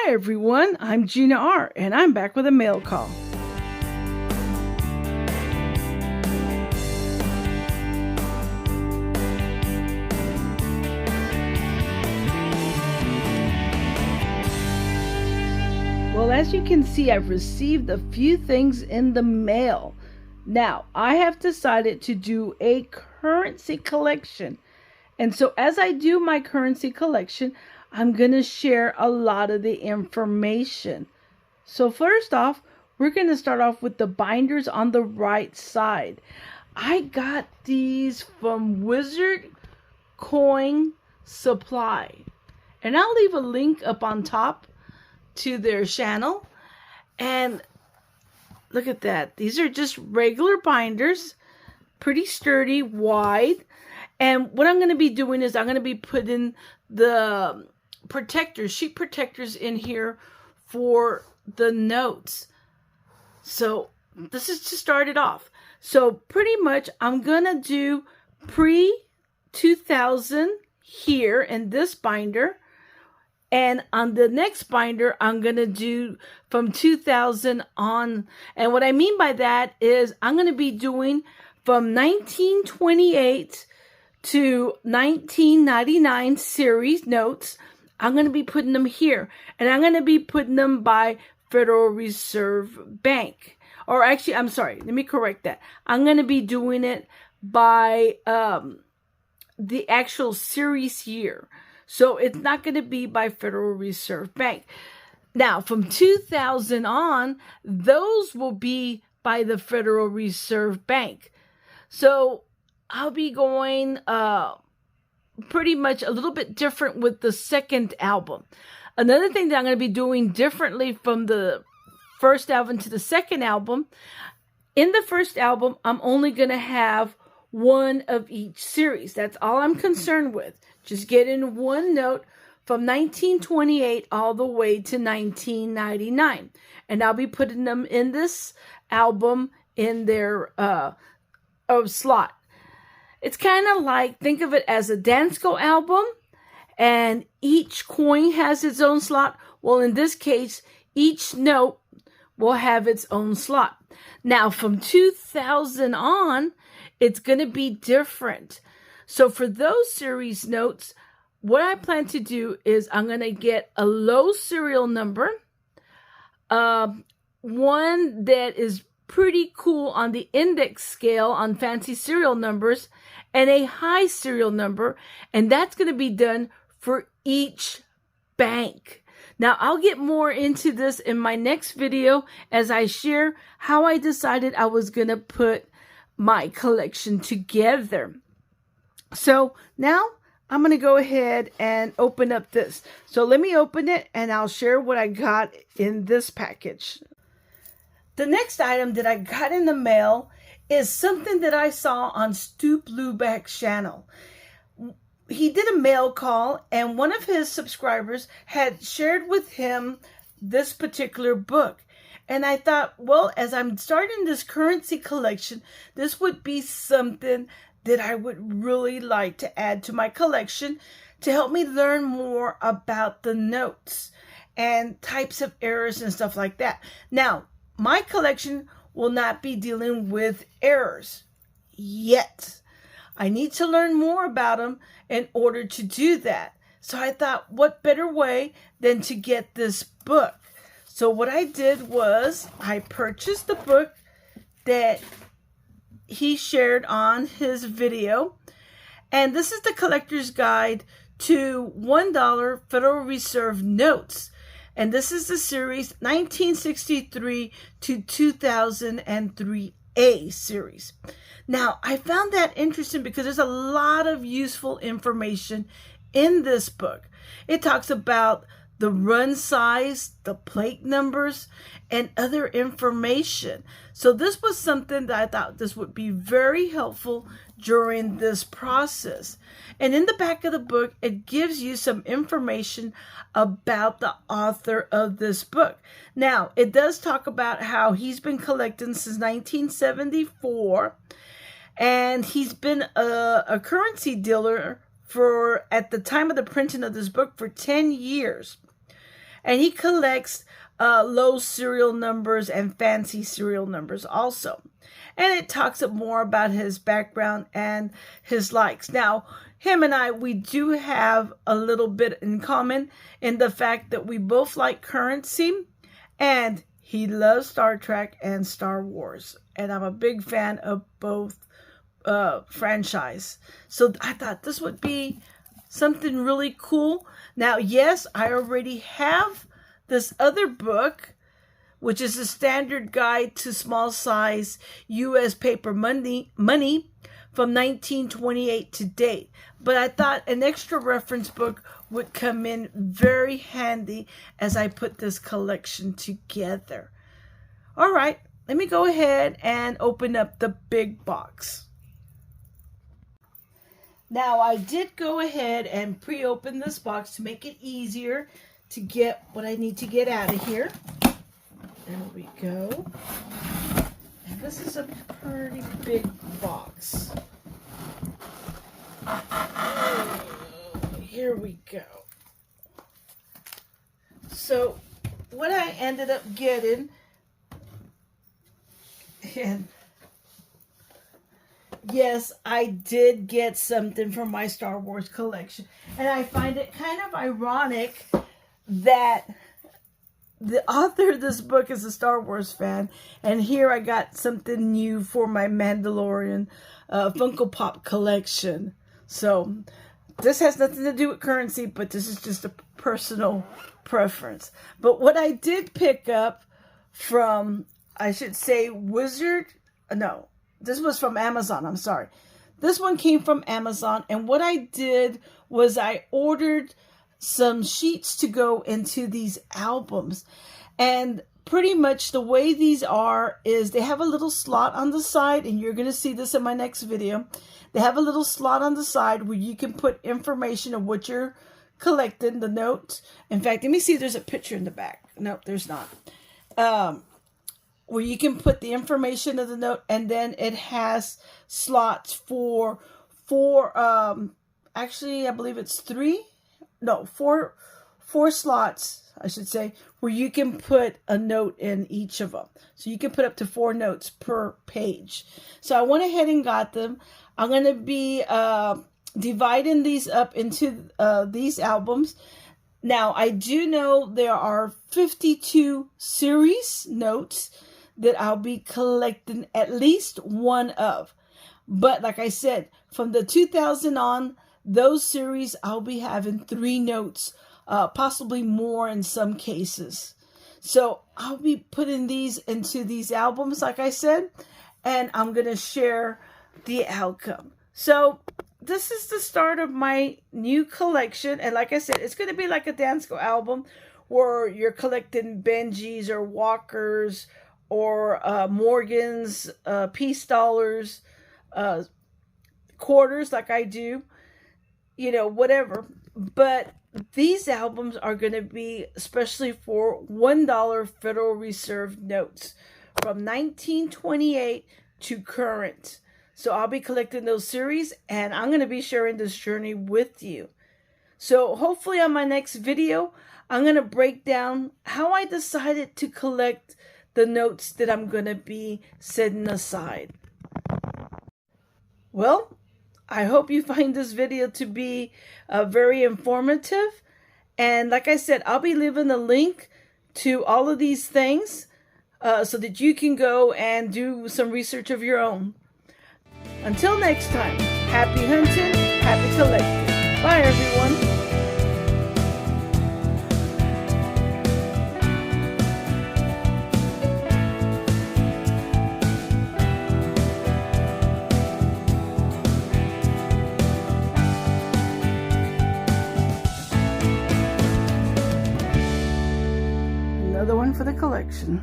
Hi everyone, I'm Gina R. and I'm back with a mail call. Well, as you can see, I've received a few things in the mail. Now, I have decided to do a currency collection. And so as I do my currency collection, I'm going to share a lot of the information. So first off, we're going to start off with the binders on the right side. I got these from Wizard Coin Supply. And I'll leave a link up on top to their channel. And look at that. These are just regular binders, pretty sturdy, wide. And what I'm going to be doing is I'm going to be putting the protectors, sheet protectors in here for the notes. So this is to start it off. So pretty much I'm going to do pre-2000 here in this binder. And on the next binder, I'm going to do from 2000 on. And what I mean by that is I'm going to be doing from 1928 to 1999 series notes. I'm going to be putting them here. And I'm going to be putting them by Federal Reserve Bank. Or actually, I'm sorry. Let me correct that. I'm going to be doing it by the actual series year. So it's not going to be by Federal Reserve Bank. Now, from 2000 on, those will be by the Federal Reserve Bank. So I'll be going pretty much a little bit different with the second album. Another thing that I'm going to be doing differently from the first album to the second album, in the first album, I'm only going to have one of each series. That's all I'm concerned with. Just getting one note from 1928 all the way to 1999. And I'll be putting them in this album in their slot. It's kind of like, think of it as a Dansko album, and each coin has its own slot. Well, in this case, each note will have its own slot. Now, from 2000 on, it's going to be different. So for those series notes, what I plan to do is I'm going to get a low serial number, one that is pretty cool on the index scale on fancy serial numbers, and a high serial number, and that's going to be done for each bank. Now, I'll get more into this in my next video as I share how I decided I was going to put my collection together. So now I'm going to go ahead and open up this. So let me open it and I'll share what I got in this package. The next item that I got in the mail is something that I saw on Stu Blueback's channel. He did a mail call and one of his subscribers had shared with him this particular book. And I thought, well, as I'm starting this currency collection, this would be something that I would really like to add to my collection to help me learn more about the notes and types of errors and stuff like that. Now, my collection will not be dealing with errors yet. I need to learn more about them in order to do that. So I thought, what better way than to get this book? So what I did was I purchased the book that he shared on his video. And this is the collector's guide to $1 Federal Reserve notes. And this is the series 1963 to 2003A series. Now, I found that interesting because there's a lot of useful information in this book. It talks about the run size, the plate numbers, and other information. So this was something that I thought this would be very helpful during this process. And in the back of the book, it gives you some information about the author of this book. Now, it does talk about how he's been collecting since 1974, and he's been a currency dealer for, at the time of the printing of this book, for 10 years. And he collects low serial numbers and fancy serial numbers also. And it talks more about his background and his likes. Now, him and I, we do have a little bit in common in the fact that we both like currency, and he loves Star Trek and Star Wars. And I'm a big fan of both franchise. So I thought this would be something really cool. Now, yes, I already have this other book, which is a standard guide to small size U.S. paper money from 1928 to date. But I thought an extra reference book would come in very handy as I put this collection together. All right, let me go ahead and open up the big box. Now, I did go ahead and pre-open this box to make it easier to get what I need to get out of here. There we go. And this is a pretty big box. Here we go. So, what I ended up getting, and yes, I did get something from my Star Wars collection. And I find it kind of ironic that the author of this book is a Star Wars fan. And here I got something new for my Mandalorian Funko Pop collection. So this has nothing to do with currency, but this is just a personal preference. But what I did pick up from, I should say, this was from Amazon. I'm sorry. This one came from Amazon. And what I did was I ordered some sheets to go into these albums. And pretty much the way these are is they have a little slot on the side. And you're going to see this in my next video. They have a little slot on the side where you can put information of what you're collecting, the notes. In fact, let me see if there's a picture in the back. Nope, there's not. Where you can put the information of the note, and then it has slots for actually, I believe it's four slots, I should say, where you can put a note in each of them. So you can put up to 4 notes per page. So I went ahead and got them. I'm going to be dividing these up into these albums. Now, I do know there are 52 series notes that I'll be collecting at least one of. But like I said, from the 2000 on, those series, I'll be having 3 notes, possibly more in some cases. So I'll be putting these into these albums, like I said, and I'm going to share the outcome. So this is the start of my new collection. And like I said, it's going to be like a Dansko album where you're collecting Benjis or Walkers or Morgans, peace dollars, quarters like I do, you know, whatever. But these albums are going to be especially for $1 Federal Reserve notes from 1928 to current. So I'll be collecting those series, and I'm going to be sharing this journey with you. So hopefully on my next video, I'm going to break down how I decided to collect the notes that I'm going to be setting aside. Well, I hope you find this video to be very informative. And like I said, I'll be leaving a link to all of these things so that you can go and do some research of your own. Until next time, happy hunting, happy collecting. Bye, everyone. Another one for the collection.